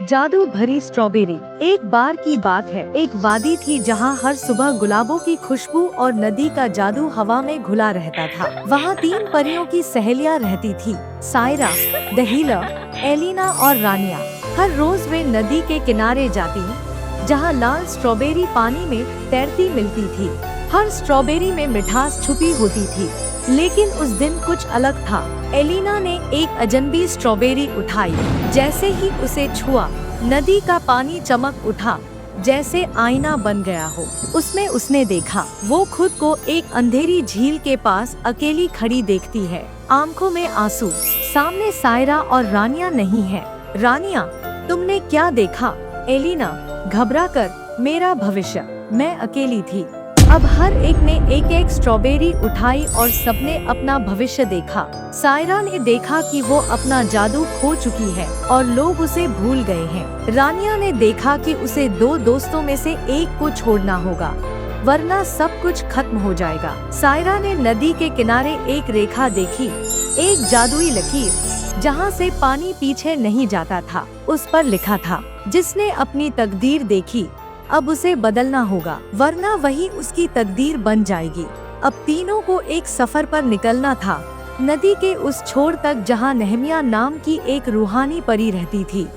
जादू भरी स्ट्रॉबेरी। एक बार की बात है, एक वादी थी जहाँ हर सुबह गुलाबों की खुशबू और नदी का जादू हवा में घुला रहता था। वहाँ 3 परियों की सहेलियाँ रहती थी, सायरा, दहीला, एलिना और रानिया। हर रोज वे नदी के किनारे जाती, जहाँ लाल स्ट्रॉबेरी पानी में तैरती मिलती थी। हर स्ट्रॉबेरी में मिठास छुपी होती थी, लेकिन उस दिन कुछ अलग था। एलिना ने एक अजनबी स्ट्रॉबेरी उठाई। जैसे ही उसे छुआ, नदी का पानी चमक उठा, जैसे आईना बन गया हो। उसमें उसने देखा, वो खुद को एक अंधेरी झील के पास अकेली खड़ी देखती है, आंखों में आंसू। सामने सायरा और रानिया नहीं है। रानिया, तुमने क्या देखा? एलिना घबराकर, मेरा भविष्य। मैं अकेली थी। अब हर एक ने एक एक स्ट्रॉबेरी उठाई और सबने अपना भविष्य देखा। सायरा ने देखा कि वो अपना जादू खो चुकी है और लोग उसे भूल गए हैं। रानिया ने देखा कि उसे 2 दोस्तों में से एक को छोड़ना होगा, वरना सब कुछ खत्म हो जाएगा। सायरा ने नदी के किनारे एक रेखा देखी, एक जादुई लकीर, जहाँ से पानी पीछे नहीं जाता था। उस पर लिखा था, जिसने अपनी तकदीर देखी, अब उसे बदलना होगा, वरना वही उसकी तकदीर बन जाएगी। अब तीनों को एक सफर पर निकलना था, नदी के उस छोर तक जहां नेहमिया नाम की एक रूहानी परी रहती थी,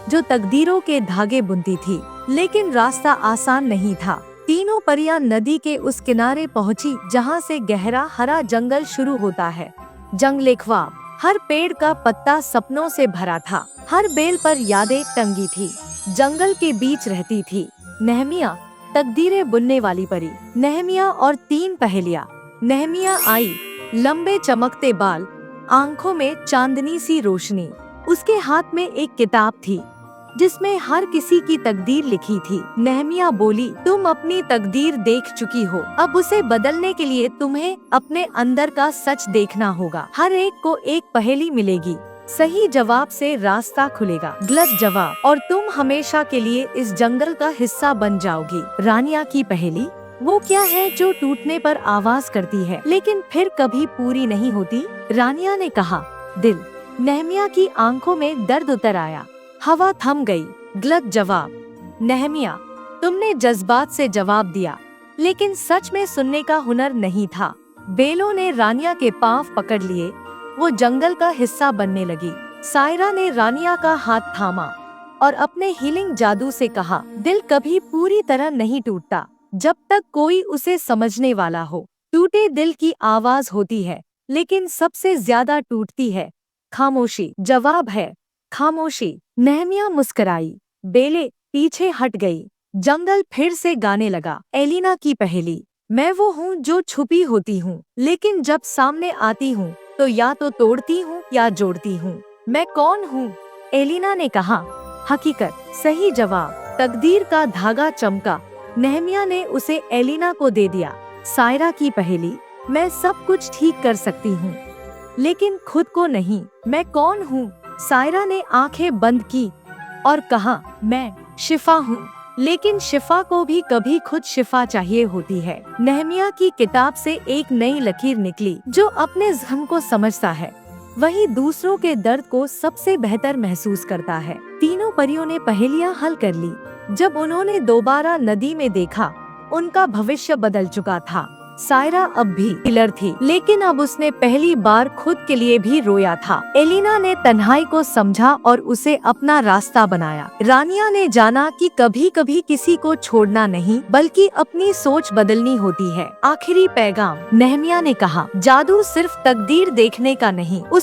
जो तकदीरों के धागे बुनती थी। लेकिन रास्ता आसान नहीं था। तीनों परियां नदी के उस किनारे पहुंची जहां से गहरा हरा जंगल शुरू होता है। जंगले ख्वाब, हर पेड़ का पत्ता सपनों से भरा था, हर बेल पर यादें टंगी थी। जंगल के बीच रहती थी नेहमिया, तकदीरें बुनने वाली परी। नेहमिया और 3 पहेलियाँ। नेहमिया आई, लंबे चमकते बाल, आंखों में चांदनी सी रोशनी। उसके हाथ में एक किताब थी, जिसमें हर किसी की तकदीर लिखी थी। नेहमिया बोली, तुम अपनी तकदीर देख चुकी हो, अब उसे बदलने के लिए तुम्हें अपने अंदर का सच देखना होगा। हर एक को एक पहेली मिलेगी, सही जवाब से रास्ता खुलेगा, गलत जवाब और तुम हमेशा के लिए इस जंगल का हिस्सा बन जाओगी। रानिया की पहेली, वो क्या है जो टूटने पर आवाज करती है लेकिन फिर कभी पूरी नहीं होती? रानिया ने कहा, दिल। नेहमिया की आंखों में दर्द उतर आया, हवा थम गई। गलत जवाब। नेहमिया, तुमने जज्बात से जवाब दिया, लेकिन सच में सुनने का हुनर नहीं था। बेलों ने रानिया के पांव पकड़ लिए, वो जंगल का हिस्सा बनने लगी। सायरा ने रानिया का हाथ थामा और अपने हीलिंग जादू से कहा, दिल कभी पूरी तरह नहीं टूटता जब तक कोई उसे समझने वाला हो। टूटे दिल की आवाज होती है, लेकिन सबसे ज्यादा टूटती है खामोशी। जवाब है खामोशी। नेहमिया मुस्कुराई, बेले पीछे हट गई। जंगल फिर से गाने लगा। एलिना की पहेली, मैं वो हूँ जो छुपी होती हूँ, लेकिन जब सामने आती हूँ तो या तो तोड़ती हूँ या जोड़ती हूँ। मैं कौन हूँ? एलिना ने कहा, हकीकत। सही जवाब। तकदीर का धागा चमका। नेहमिया ने उसे एलिना को दे दिया। सायरा की पहेली, मैं सब कुछ ठीक कर सकती हूँ, लेकिन खुद को नहीं। मैं कौन हूँ? सायरा ने आंखें बंद की और कहा, मैं शिफा हूँ, लेकिन शिफा को भी कभी खुद शिफा चाहिए होती है। नेहमिया की किताब से एक नई लकीर निकली, जो अपने ज़ख्म को समझता है, वही दूसरों के दर्द को सबसे बेहतर महसूस करता है। तीनों परियों ने पहेलियां हल कर ली। जब उन्होंने दोबारा नदी में देखा, उनका भविष्य बदल चुका था। सायरा अब भी किलर थी, लेकिन अब उसने पहली बार खुद के लिए भी रोया था। एलिना ने तन्हाई को समझा और उसे अपना रास्ता बनाया। रानिया ने जाना कि कभी कभी किसी को छोड़ना नहीं, बल्कि अपनी सोच बदलनी होती है। आखिरी पैगाम। नेहमिया ने कहा, जादू सिर्फ तकदीर देखने का नहीं, उस